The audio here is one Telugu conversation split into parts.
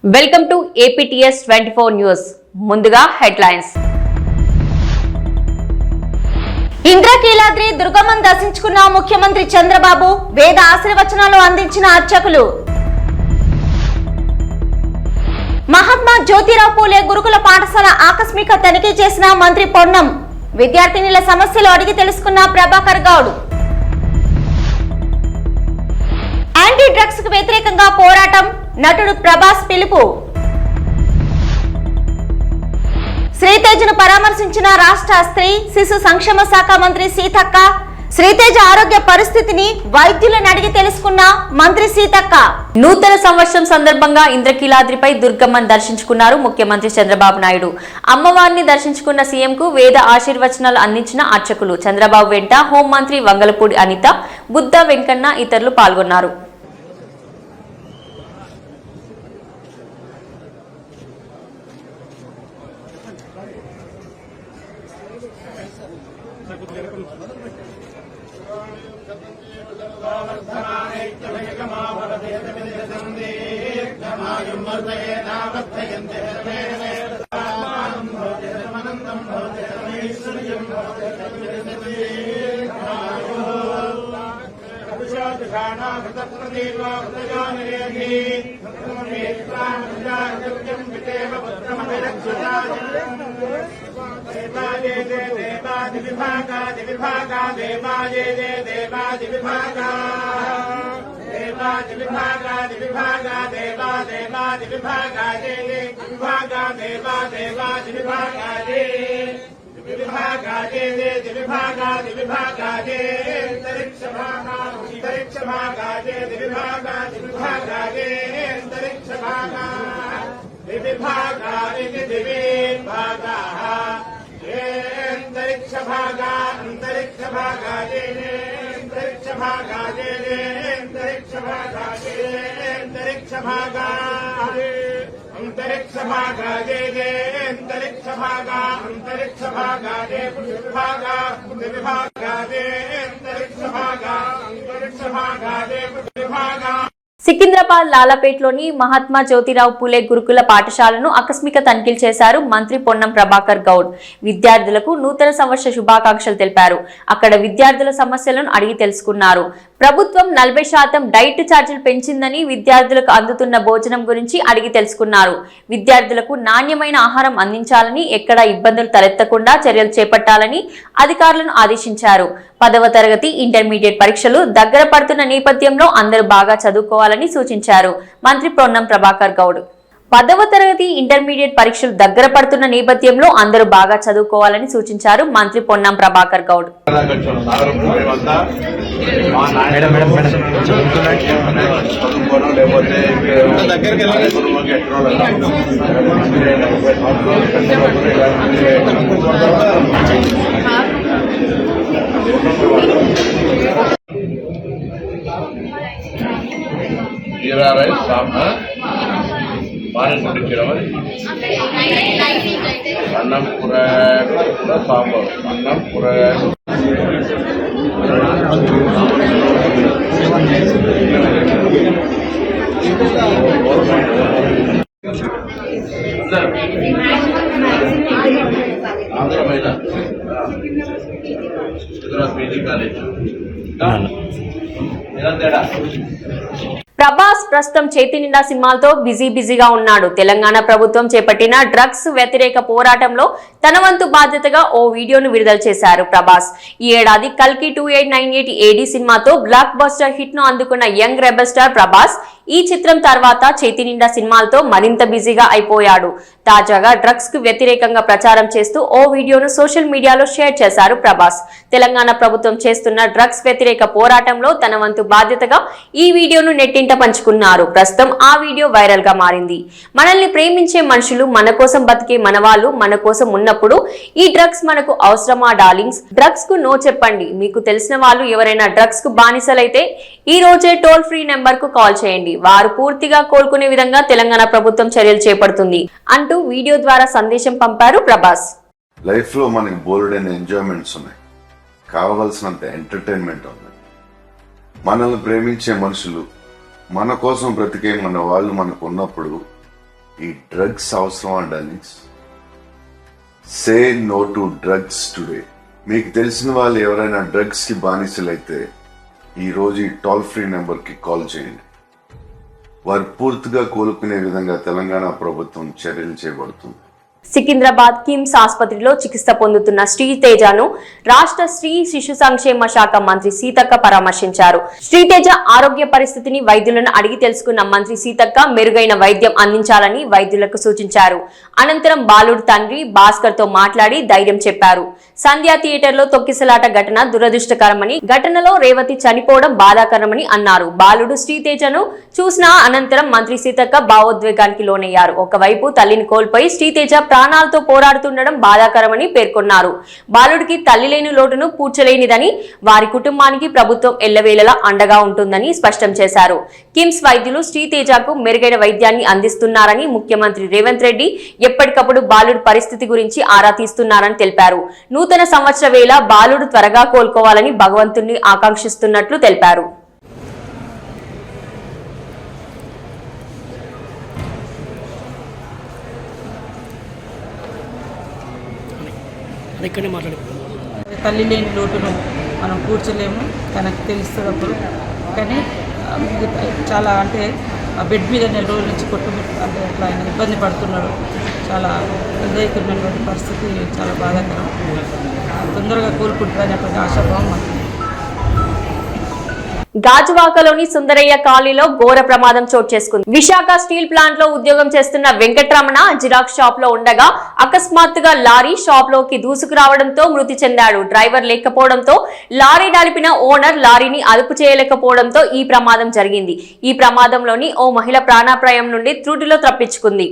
Welcome to APTS 24 news. ముందుగా హెడ్లైన్స్. ఇంద్రకీలాద్రి దుర్గమ్మను దర్శించుకున్న ముఖ్యమంత్రి చంద్రబాబు, వేద ఆశీర్వచనాలు అందించిన అర్చకులు. మహాత్మా జ్యోతిరావు పూలే గురుకుల పాఠశాల ఆకస్మిక తనిఖీ చేసిన మంత్రి పొన్నం, విద్యార్థినుల సమస్యలు అడిగి తెలుసుకున్న ప్రభాకర్ గౌడ్. యాంటీ డ్రగ్స్ కు వ్యతిరేకంగా పోరాటం, నటుడు ప్రభాస్ పిలుపు. శ్రీతేజను పరామర్శించిన రాష్ట్ర స్త్రీ శిశు సంక్షేమ శాఖ మంత్రి సీతక్క, శ్రీతేజ ఆరోగ్య పరిస్థితిని వైద్యులను అడిగి తెలుసుకున్న మంత్రి సీతక్క. నూతన సంవత్సరం సందర్భంగా ఇంద్రకీలాద్రిపై దుర్గమ్మను దర్శించుకున్నారు ముఖ్యమంత్రి చంద్రబాబు నాయుడు. అమ్మవారిని దర్శించుకున్న సీఎంకు వేద ఆశీర్వచనాలు అందించిన అర్చకులు. చంద్రబాబు వెంట హోంమంత్రి వంగలపూడి అనిత, బుద్ధ వెంకన్న ఇతరులు పాల్గొన్నారు. సికింద్రాబాద్ లాలాపేట్లోని మహాత్మా జ్యోతిరావు పూలే గురుకుల పాఠశాలను ఆకస్మిక తనిఖీలు చేశారు మంత్రి పొన్నం ప్రభాకర్ గౌడ్. విద్యార్థులకు నూతన సంవత్సర శుభాకాంక్షలు తెలిపారు. అక్కడ విద్యార్థుల సమస్యలను అడిగి తెలుసుకున్నారు. ప్రభుత్వం 40% డైట్ ఛార్జీలు పెంచిందని, విద్యార్థులకు అందుతున్న భోజనం గురించి అడిగి తెలుసుకున్నారు. విద్యార్థులకు నాణ్యమైన ఆహారం అందించాలని, ఎక్కడా ఇబ్బందులు తలెత్తకుండా చర్యలు చేపట్టాలని అధికారులను ఆదేశించారు. 10వ తరగతి ఇంటర్మీడియట్ పరీక్షలు దగ్గర పడుతున్న నేపథ్యంలో అందరూ బాగా చదువుకోవాలని సూచించారు మంత్రి పొన్నం ప్రభాకర్ గౌడ్. 10వ తరగతి ఇంటర్మీడియట్ పరీక్షలు దగ్గర పడుతున్న నేపథ్యంలో అందరూ బాగా చదువుకోవాలని సూచించారు మంత్రి పొన్నం ప్రభాకర్ గౌడ్. అన్నం కూరగాయలు సాంబారు, అన్నం కూరగాయలు ఆంధ్రమైన పీజీ కాలేజ్ తేడా. ప్రభాస్ ప్రస్తుతం చేతి నిండా సినిమాలతో బిజీగా ఉన్నాడు. తెలంగాణ ప్రభుత్వం చేపట్టిన డ్రగ్స్ వ్యతిరేక పోరాటంలో తన వంతు బాధ్యతగా ఓ వీడియోను విడుదల చేశారు ప్రభాస్. ఈ ఏడాది కల్కి 2898 AD సినిమాతో బ్లాక్ బస్టర్ హిట్ ను అందుకున్న యంగ్ రెబల్ స్టార్ ప్రభాస్ ఈ చిత్రం తర్వాత చేతి నిండా సినిమాలతో మరింత బిజీగా అయిపోయాడు. తాజాగా డ్రగ్స్ కు వ్యతిరేకంగా ప్రచారం చేస్తూ ఓ వీడియోను సోషల్ మీడియాలో షేర్ చేశారు ప్రభాస్. తెలంగాణ ప్రభుత్వం చేస్తున్న డ్రగ్స్ వ్యతిరేక పోరాటంలో తన వంతు బాధ్యతగా ఈ వీడియోను నెట్టింట పంచుకున్నారు. ప్రస్తుతం ఆ వీడియో వైరల్ గా మారింది. మనల్ని ప్రేమించే మనుషులు, మన కోసం బతికే మనవాళ్ళు మన కోసం ఉన్నప్పుడు ఈ డ్రగ్స్ మనకు అవసరమా డార్లింగ్స్? డ్రగ్స్ కు నో చెప్పండి. మీకు తెలిసిన వాళ్ళు ఎవరైనా డ్రగ్స్ కు బానిసలైతే ఈ రోజే టోల్ ఫ్రీ నెంబర్ కు కాల్ చేయండి. వారు పూర్తిగా కోలుకునే విధంగా తెలంగాణ ప్రభుత్వం చర్యలు చేపడుతుంది అంటూ వీడియో ద్వారా సందేశం పంపారు ప్రభాస్. లైఫ్ లో మనకి బోల్డెన్ ఎంజాయ్మెంట్స్ ఉన్నాయి, కావలసినంత ఎంటర్టైన్మెంట్ ఉంది. మనల్ని ప్రేమించే మనుషులు, మన కోసం బ్రతికే మన వాళ్ళు మనకు ఉన్నప్పుడు ఈ డ్రగ్స్ అవసరమా darlings? Say no to drugs today. మీకు తెలిసిన వాళ్ళు ఎవరైనా డ్రగ్స్ కి బానిసలైతే ఈ రోజు ఈ టోల్ ఫ్రీ నెంబర్ కి కాల్ చేయండి. వారు పూర్తిగా కోలుకునే విధంగా తెలంగాణ ప్రభుత్వం చర్యలు చేపడుతుంది. సికింద్రాబాద్ కిమ్స్ ఆసుపత్రిలో చికిత్స పొందుతున్న శ్రీతేజను రాష్ట్ర స్త్రీ శిశు సంక్షేమ శాఖ మంత్రి సీతక్క పరామర్శించారు. శ్రీతేజ ఆరోగ్య పరిస్థితిని వైద్యులను అడిగి తెలుసుకున్న మంత్రి సీతక్క మెరుగైన వైద్యం అందించాలని వైద్యులకు సూచించారు. అనంతరం బాలుడు తండ్రి భాస్కర్ తో మాట్లాడి ధైర్యం చెప్పారు. సంధ్యా థియేటర్ లో తొక్కిసలాట ఘటన దురదృష్టకరమని, ఘటనలో రేవతి చనిపోవడం బాధాకరమని అన్నారు. బాలుడు శ్రీతేజను చూసిన అనంతరం మంత్రి సీతక్క భావోద్వేగానికి లోనయ్యారు. ఒకవైపు తల్లిని కోల్పోయి శ్రీతేజ ప్రాణాలతో పోరాడుతుండడం బాధాకరమని పేర్కొన్నారు. బాలుడికి తల్లి లేని లోటును పూడ్చలేనిదని, వారి కుటుంబానికి ప్రభుత్వం ఎల్లవేళలా అండగా ఉంటుందని స్పష్టం చేశారు. కిమ్స్ వైద్యులు శ్రీతేజకు మెరుగైన వైద్యాన్ని అందిస్తున్నారని, ముఖ్యమంత్రి రేవంత్ రెడ్డి ఎప్పటికప్పుడు బాలుడి పరిస్థితి గురించి ఆరా తీస్తున్నారని తెలిపారు. నూతన సంవత్సర వేళ బాలుడు త్వరగా కోలుకోవాలని భగవంతుణ్ణి ఆకాంక్షిస్తున్నట్లు తెలిపారు. తల్లి లేని లోటును మనం కూర్చోలేము, తనకు తెలుస్తున్నప్పుడు. కానీ చాలా అంటే ఆ బెడ్ మీద నెల రోజుల నుంచి అంటే అట్లా ఆయన ఇబ్బంది పడుతున్నాడు. చాలా హృదయకరమైనటువంటి పరిస్థితి, చాలా బాధాకరం. తొందరగా కోలుకుంటారనేటువంటి ఆశాభావం మాకు. గాజువాకలోని సుందరయ్య కాలనీలో ఘోర ప్రమాదం చోటు చేసుకుంది. విశాఖ స్టీల్ ప్లాంట్ లో ఉద్యోగం చేస్తున్న వెంకటరమణ జిరాక్స్ షాప్ లో ఉండగా అకస్మాత్తుగా లారీ షాప్ లోకి దూసుకురావడంతో మృతి చెందాడు. డ్రైవర్ లేకపోవడంతో లారీ నడిపిన ఓనర్ లారీని అదుపు చేయలేకపోవడంతో ఈ ప్రమాదం జరిగింది. ఈ ప్రమాదంలోని ఓ మహిళ ప్రాణాపాయం నుండి త్రుటిలో తప్పించుకుంది.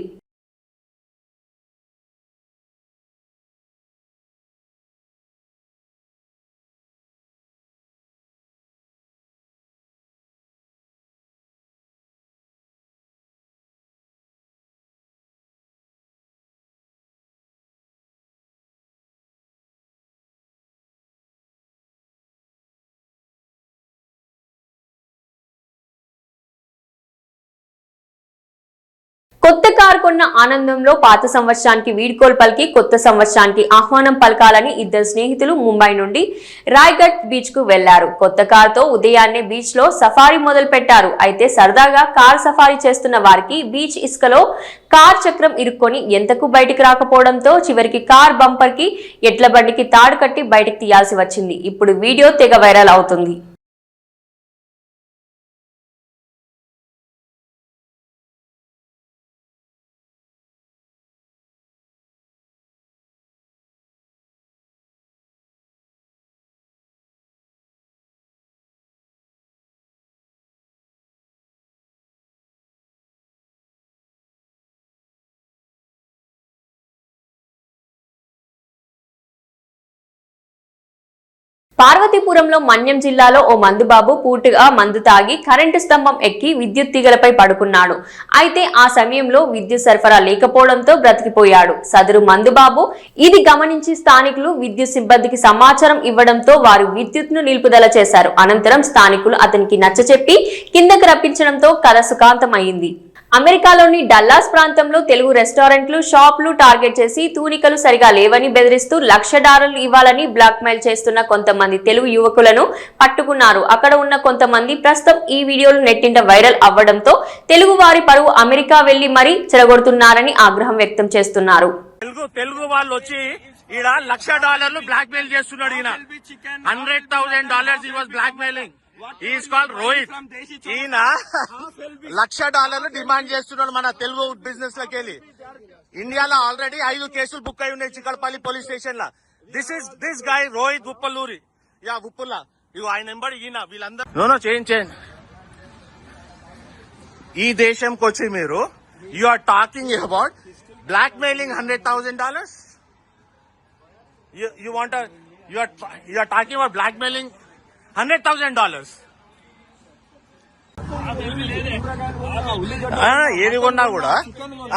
కొత్త కారు కొన్న ఆనందంలో పాత సంవత్సరానికి వీడ్కోలు పలికి కొత్త సంవత్సరానికి ఆహ్వానం పలకాలని ఇద్దరు స్నేహితులు ముంబై నుండి రాయ్గఢ్ బీచ్ కు వెళ్లారు. కొత్త కారుతో ఉదయాన్నే బీచ్ లో సఫారీ మొదలు పెట్టారు. అయితే సరదాగా కార్ సఫారీ చేస్తున్న వారికి బీచ్ ఇసుకలో కార్ చక్రం ఇరుక్కొని ఎంతకు బయటికి రాకపోవడంతో చివరికి కార్ బంపర్ కి ఎడ్ల బండికి తాడు కట్టి బయటికి తీయాల్సి వచ్చింది. ఇప్పుడు వీడియో తెగ వైరల్ అవుతుంది. పార్వతీపురంలో మన్యం జిల్లాలో ఓ మందుబాబు పూర్తిగా మందు తాగి కరెంటు స్తంభం ఎక్కి విద్యుత్ తీగలపై పడుకున్నాడు. అయితే ఆ సమయంలో విద్యుత్ సరఫరా లేకపోవడంతో బ్రతికిపోయాడు. సదరు మందుబాబు ఇది గమనించి స్థానికులు విద్యుత్ సిబ్బందికి సమాచారం ఇవ్వడంతో వారు విద్యుత్ను నిలుపుదల చేశారు. అనంతరం స్థానికులు అతనికి నచ్చచెప్పి కిందకు రప్పించడంతో కథ సుఖాంతమైంది. అమెరికాలోని డల్లాస్ ప్రాంతంలో తెలుగు రెస్టారెంట్లు, షాపులు టార్గెట్ చేసి తూనికలు సరిగా లేవని బెదిరిస్తూ $1,00,000 ఇవ్వాలని బ్లాక్మెయిల్ చేస్తున్న కొంతమంది తెలుగు యువకులను పట్టుకున్నారు. అక్కడ ఉన్న కొంతమంది ప్రస్తుతం ఈ వీడియోలు నెట్టింట వైరల్ అవ్వడంతో తెలుగు వారి పరువు అమెరికా వెళ్లి మరీ చెరగొడుతున్నారని ఆగ్రహం వ్యక్తం చేస్తున్నారు. తెలుగు వాళ్ళు వచ్చి ఈడ $1,00,000 బ్లాక్ మెయిల్ చేస్తున్నాడు. ఈయన $100,000 blackmailing. Is called Rohit. ఈయన $1,00,000 డిమాండ్ చేస్తున్నాడు మన తెలుగు బిజినెస్ లకి వెళ్ళి. ఇండియాలో ఆల్రెడీ 5 కేసులు బుక్ అయి ఉన్నాయి చిక్కడపల్లి పోలీస్ స్టేషన్ లా. దిస్ గాయ్ రోహిత్ ఉప్పల్లూరి ఉప్పుల్లా ఇవి ఆయన నెంబర్. ఈయన వీళ్ళందరూ చేయండి. ఈ దేశంకి వచ్చి మీరు you are talking about blackmailing $100,000. You are talking about blackmailing $100,000. ఏది కొన్నా కూడా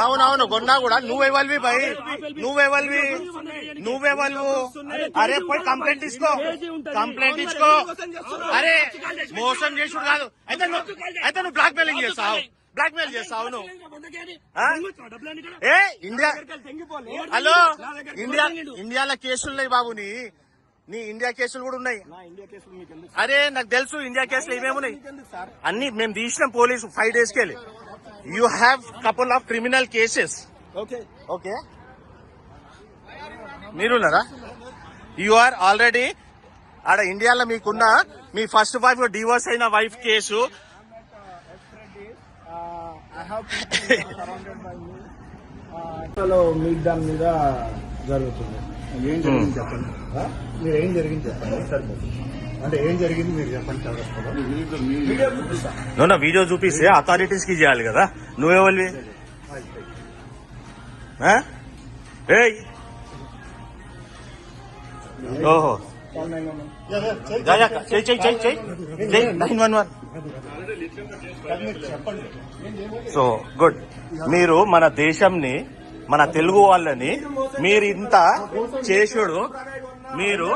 అవునవును కొన్నా కూడా నువ్వెవల్వి భయ్, నువ్వెవల్వు. అరే పోయి కంప్లైంట్ ఇచ్చుకో. అరే మోసం చేసుడు కాదు. అయితే నువ్వు బ్లాక్ మెయిలింగ్ చేస్తావు. బ్లాక్మెయిల్ చేస్తావు నువ్వు? ఏ ఇండియా హలో ఇండియాలో కేసులు ఉన్నాయి బాబు, నీ ఇండియా కేసులు కూడా ఉన్నాయి. అరే నాకు తెలుసు ఇండియా కేసులు ఏమేమున్నాయి అన్ని మేము తీసినాం పోలీసు 5 days కెళ్ళి. You have couple of criminal cases. Okay మీరున్నారా? యు ఆర్ ఆల్రెడీ ఆడ ఇండియాలో మీకున్న మీ ఫస్ట్ వైఫ్ డివోర్స్ అయిన వైఫ్ కేసు. మీకు దాని మీద జరుగుతుంది. ఏం జరిగింది చెప్పండి, మీరు ఏం జరిగింది చెప్పండి. అంటే ఏం జరిగింది మీరు చెప్పండి. నువ్వు వీడియో చూపిస్తే అథారిటీస్ కి చేయాలి కదా, నువ్వేవాళ్ళవి? ఓహో చెయ్యి 911. So good. మీరు మన దేశంని మన తెలుగు వాళ్ళని మీరు ఇంత చేసుడు మీరు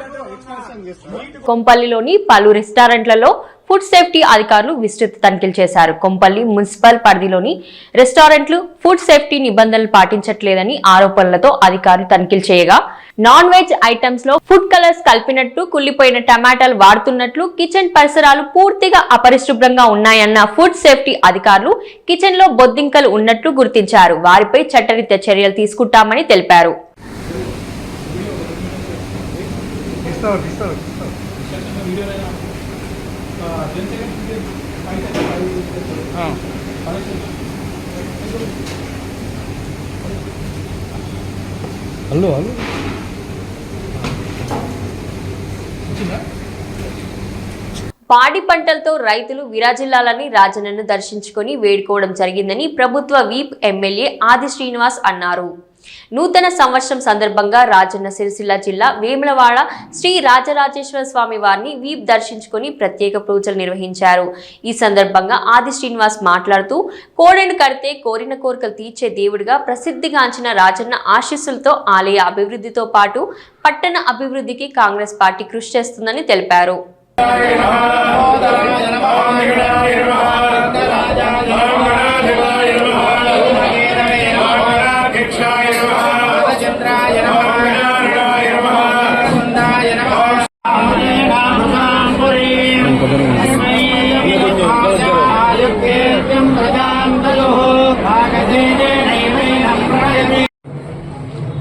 కొంపల్లిలోని పలు రెస్టారెంట్లలో ఫుడ్ సేఫ్టీ అధికారులు విస్తృత తనిఖీలు చేశారు. కొంపల్లి మున్సిపల్ పరిధిలోని రెస్టారెంట్లు ఫుడ్ సేఫ్టీ నిబంధనలు పాటించట్లేదని ఆరోపణలతో అధికారులు తనిఖీలు చేయగా నాన్ వెజ్ ఐటమ్స్ లో ఫుడ్ కలర్స్ కలిపినట్టు, కుళ్లిపోయిన టమాటాలు వాడుతున్నట్లు, కిచెన్ పరిసరాలు పూర్తిగా అపరిశుభ్రంగా ఉన్నాయన్న ఫుడ్ సేఫ్టీ అధికారులు కిచెన్ లో బొద్దింకలు ఉన్నట్లు గుర్తించారు. వారిపై చట్టరీత్యా చర్యలు తీసుకుంటామని తెలిపారు. హలో పాడి పంటలతో రైతులు విరాజిల్లాలని రాజన్నను దర్శించుకుని వేడుకోవడం జరిగిందని ప్రభుత్వ వీప్ ఎమ్మెల్యే ఆది శ్రీనివాస్ అన్నారు. నూతన సంవత్సరం సందర్భంగా రాజన్న సిరిసిల్ల జిల్లా వేములవాడ శ్రీ రాజరాజేశ్వర స్వామి వారిని వీప్ దర్శించుకుని ప్రత్యేక పూజలు నిర్వహించారు. ఈ సందర్భంగా ఆది శ్రీనివాస్ మాట్లాడుతూ కోడెను కడితే కోరిన కోరికలు తీర్చే దేవుడిగా ప్రసిద్ధిగాంచిన రాజన్న ఆశీస్సులతో ఆలయ అభివృద్ధితో పాటు పట్టణ అభివృద్ధికి కాంగ్రెస్ పార్టీ కృషి చేస్తుందని తెలిపారు.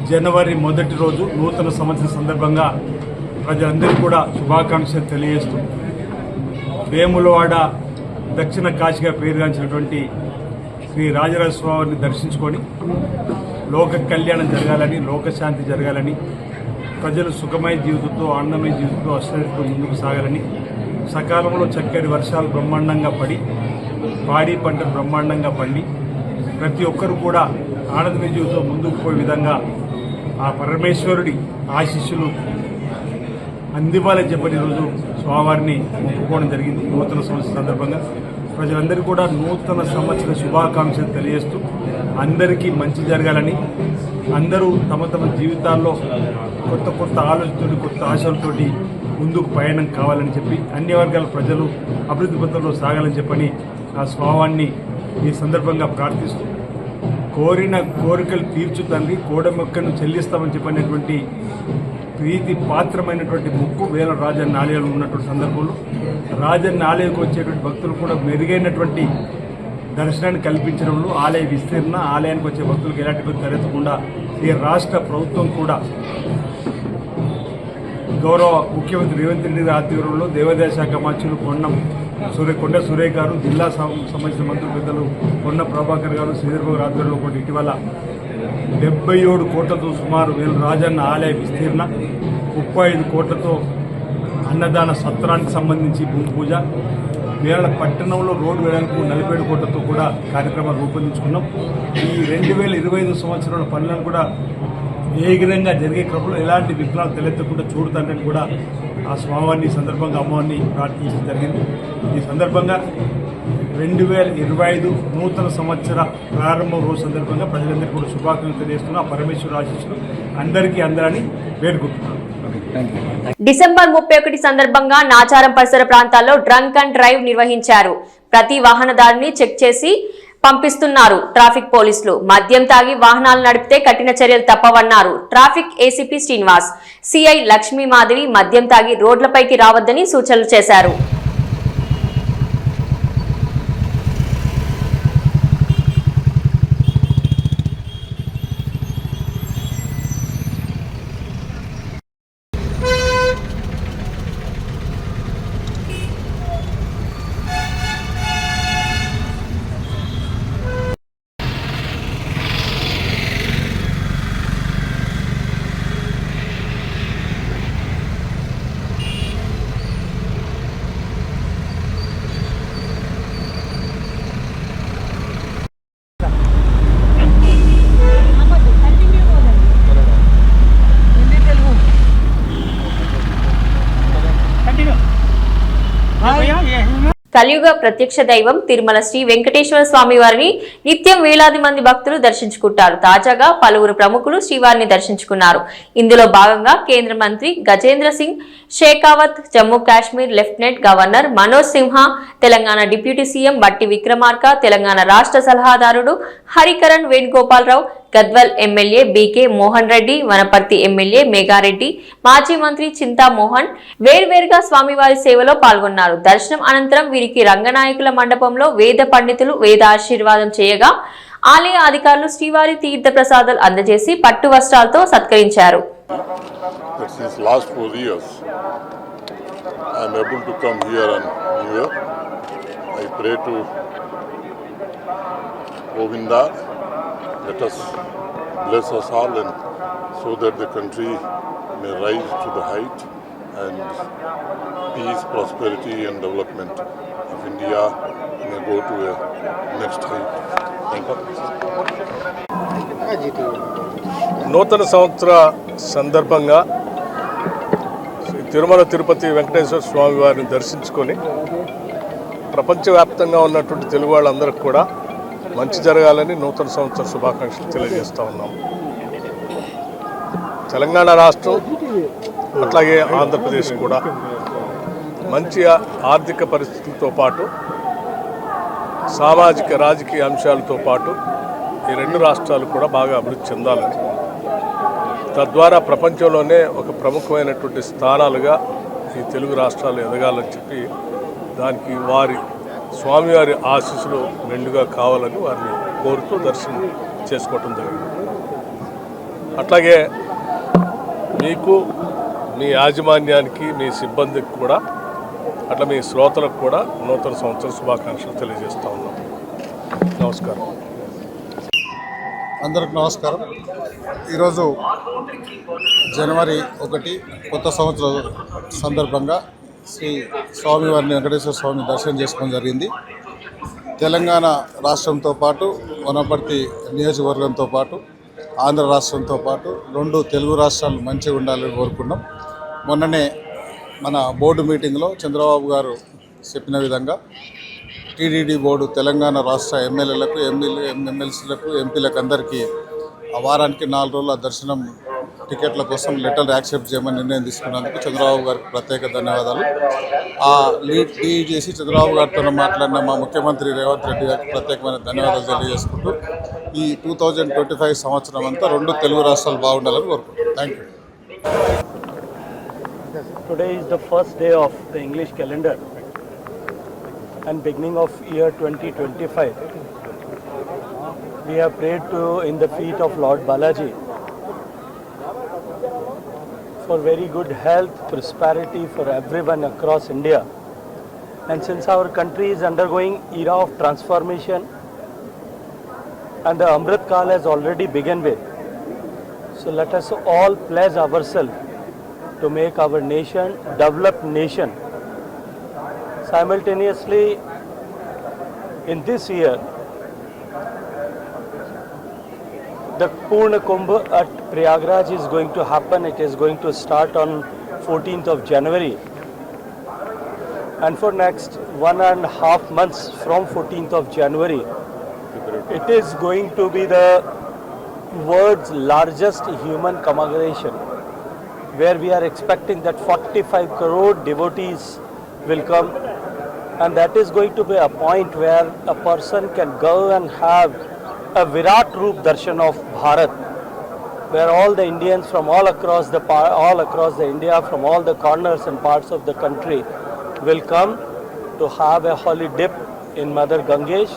జనవరి మొదటి రోజు నూతన సంవత్సరం సందర్భంగా ప్రజలందరికీ కూడా శుభాకాంక్షలు తెలియజేస్తూ వేములవాడ దక్షిణ కాశీగా పేరుగాంచినటువంటి శ్రీ రాజరాజస్వామిని దర్శించుకొని లోక కళ్యాణం జరగాలని, లోకశాంతి జరగాలని, ప్రజలు సుఖమయ జీవితంతో, ఆనందమయ జీవితంతో, అశ్వతో ముందుకు సాగాలని, సకాలంలో చక్కటి వర్షాలు బ్రహ్మాండంగా పడి పాడి పంటలు బ్రహ్మాండంగా పండి ప్రతి ఒక్కరు కూడా ఆనందమయ జీవితంతో ముందుకు పోయే విధంగా ఆ పరమేశ్వరుడి ఆశీస్సులు అందివ్వాలని చెప్పని ఈరోజు స్వామివారిని మొక్కుకోవడం జరిగింది. నూతన సంవత్సరం సందర్భంగా ప్రజలందరికీ కూడా నూతన సంవత్సర శుభాకాంక్షలు తెలియజేస్తూ అందరికీ మంచి జరగాలని, అందరూ తమ తమ జీవితాల్లో కొత్త కొత్త ఆలోచనతోటి, కొత్త ఆశలతోటి ముందుకు పయనం కావాలని చెప్పి అన్ని వర్గాల ప్రజలు అభివృద్ధి పథంలో సాగాలని చెప్పని ఆ స్వామివారిని ఈ సందర్భంగా ప్రార్థిస్తూ కోరిన కోరికలు తీర్చుతండి, కోడమొక్కను చెల్లిస్తామని చెప్పినటువంటి ప్రీతి పాత్రమైనటువంటి ముక్కు వేల రాజన్న ఆలయాలు ఉన్నటువంటి సందర్భంలో రాజన్న ఆలయంకి వచ్చేటువంటి భక్తులు కూడా మెరుగైనటువంటి దర్శనాన్ని కల్పించడంలో ఆలయ విస్తీర్ణ, ఆలయానికి వచ్చే భక్తులకు ఎలాంటి ఇబ్బంది తలెత్తకుండా ఈ రాష్ట్ర ప్రభుత్వం కూడా గౌరవ ముఖ్యమంత్రి రేవంత్ రెడ్డి ఆధ్వర్యంలో దేవాదాయ శాఖ మంత్రులు కొండ సురేఖ గారు, జిల్లా సంబంధించిన మంత్రులు పెద్దలు కొండ ప్రభాకర్ గారు, శ్రీధర్బాబు ఆధ్వర్యంలో కూడా ఇటీవల 77 కోట్లతో సుమారు వేల రాజన్న ఆలయ విస్తీర్ణ, 35 కోట్లతో అన్నదాన సత్రానికి సంబంధించి భూమి పూజ, వేల పట్టణంలో రోడ్డు వేయడానికి 47 కోట్లతో కూడా కార్యక్రమాలు రూపొందించుకున్నాం. ఈ 2025 సంవత్సరాల పనులను కూడా వేగంగా జరిగే క్రమంలో ఎలాంటి విఘ్నాలు తలెత్తకుండా చూడుతానని కూడా ఆ స్వామివారిని సందర్భంగా అమ్మవారిని ప్రార్థించడం జరిగింది. ఈ సందర్భంగా 2025 నూతన సంవత్సర ప్రారంభం రోజు సందర్భంగా ప్రజలందరికీ కూడా శుభాకాంక్షలు తెలియజేస్తున్నా. పరమేశ్వర ఆశీస్సులు అందరికీ అందాలని వేడుకుంటున్నాను. డిసెంబర్ 31 సందర్భంగా నాచారం పరిసర ప్రాంతాల్లో డ్రంక్ అండ్ డ్రైవ్ నిర్వహించారు. ప్రతి వాహనదారుని చెక్ చేసి పంపిస్తున్నారు ట్రాఫిక్ పోలీసులు. మద్యం తాగి వాహనాలు నడిపితే కఠిన చర్యలు తప్పవన్నారు traffic ACP Srinivas. CI Lakshmi Madhavi మద్యం తాగి రోడ్లపైకి రావద్దని సూచనలు చేశారు. కలియుగ ప్రత్యక్ష దైవం తిరుమల శ్రీ వెంకటేశ్వర స్వామి వారిని నిత్యం వేలాది మంది భక్తులు దర్శించుకుంటారు. తాజాగా పలువురు ప్రముఖులు శ్రీవారిని దర్శించుకున్నారు. ఇందులో భాగంగా కేంద్ర మంత్రి Gajendra Singh Shekhawat, Jammu Kashmir lieutenant governor Manoj Sinha, Telangana deputy CM Bhatti Vikramarka, Telangana రాష్ట్ర సలహాదారుడు Harikaran Venugopal Rao, Gadwal MLA BK Mohan Reddy, Wanaparthy MLA Megha Reddy, మాజీ మంత్రి చింతామోహన్ వేర్వేరుగా స్వామివారి సేవలో పాల్గొన్నారు. దర్శనం అనంతరం వీరికి రంగనాయకుల మండపంలో వేద పండితులు వేద ఆశీర్వాదం చేయగా ఆలయ అధికారులు శ్రీవారి తీర్థ ప్రసాదాలు అందజేసి పట్టు వస్త్రాలతో సత్కరించారు. Since last 4 years, I am able to come here on New Year. I pray to Govinda, let us bless us all and so that the country may rise to the height and peace, prosperity and development of India may go to a next height. Thank you. నూతన సంవత్సర సందర్భంగా తిరుమల తిరుపతి వెంకటేశ్వర స్వామి వారిని దర్శించుకొని ప్రపంచవ్యాప్తంగా ఉన్నటువంటి తెలుగు వాళ్ళందరికీ కూడా మంచి జరగాలని నూతన సంవత్సర శుభాకాంక్షలు తెలియజేస్తూ ఉన్నాం. తెలంగాణ రాష్ట్రం అట్లాగే ఆంధ్రప్రదేశ్ కూడా మంచి ఆర్థిక పరిస్థితులతో పాటు సామాజిక రాజకీయ అంశాలతో పాటు ఈ రెండు రాష్ట్రాలు కూడా బాగా అభివృద్ధి చెందాలని, తద్వారా ప్రపంచంలోనే ఒక ప్రముఖమైనటువంటి స్థానాలుగా ఈ తెలుగు రాష్ట్రాలు ఎదగాలని చెప్పి దానికి వారి స్వామివారి ఆశీస్సులు మెండుగా కావాలని వారిని కోరుతూ దర్శనం చేసుకోవటం జరిగింది. అట్లాగే మీకు, మీ యాజమాన్యానికి, మీ సిబ్బందికి కూడా, అట్లా మీ శ్రోతలకు కూడా నూతన సంవత్సర శుభాకాంక్షలు తెలియజేస్తూ ఉన్నాం. నమస్కారం. అందరికి నమస్కారం. ఈరోజు జనవరి 1 కొత్త సంవత్సరం సందర్భంగా శ్రీ స్వామివారిని వెంకటేశ్వర స్వామిని దర్శనం చేసుకోవడం జరిగింది. తెలంగాణ రాష్ట్రంతో పాటు వనపర్తి నియోజకవర్గంతో పాటు ఆంధ్ర రాష్ట్రంతో పాటు 2 తెలుగు రాష్ట్రాలు మంచిగా ఉండాలని కోరుకున్నాం. మొన్ననే మన బోర్డు మీటింగ్లో చంద్రబాబు గారు చెప్పిన విధంగా టీటీడీ బోర్డు తెలంగాణ రాష్ట్ర ఎమ్మెల్యేలకు, ఎమ్మెల్సీలకు, ఎంపీలకు అందరికీ వారానికి 4 రోజుల దర్శనం టికెట్ల కోసం లెటర్ యాక్సెప్ట్ చేయమని నిర్ణయం తీసుకున్నందుకు చంద్రబాబు గారికి ప్రత్యేక ధన్యవాదాలు. ఆ లీడ్ చేసి చంద్రబాబు గారితో మాట్లాడిన మా ముఖ్యమంత్రి రేవంత్ రెడ్డి గారికి ప్రత్యేకమైన ధన్యవాదాలు తెలియజేసుకుంటూ ఈ 2025 సంవత్సరం అంతా 2 తెలుగు రాష్ట్రాలు బాగుండాలని కోరుకుంటున్నాను. Thank you. Today is the first day of the English calendar and beginning of year 2025. We have prayed in the feet of Lord Balaji for very good health, prosperity for everyone across India. And since our country is undergoing era of transformation and the Amrit Kal has already begun with, so let us all pledge ourselves to make our nation developed nation. Simultaneously, in this year, the Purna Kumbh at Prayagraj is going to happen. It is going to start on 14th of January. And for next 1.5 months from 14th of January, it is going to be the world's largest human congregation, where we are expecting that 45 crore devotees will come and that is going to be a point where a person can go and have a Virat Roop Darshan of Bharat, where all the Indians from all across the India, from all the corners and parts of the country, will come to have a holy dip in Mother Gangesh.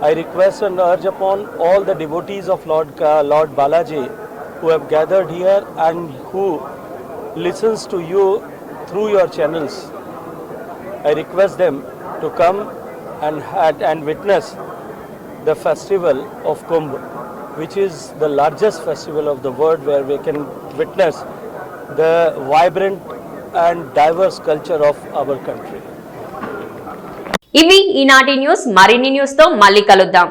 I request and urge upon all the devotees of Lord Balaji who have gathered here and who listens to you through your channels. I request them to come and witness the festival of Kumbh, which is the largest festival of the world, where we can witness the vibrant and diverse culture of our country. ఇవి ఈనాటి న్యూస్. మరిన్ని న్యూస్ తో మళ్ళీ కలుద్దాం.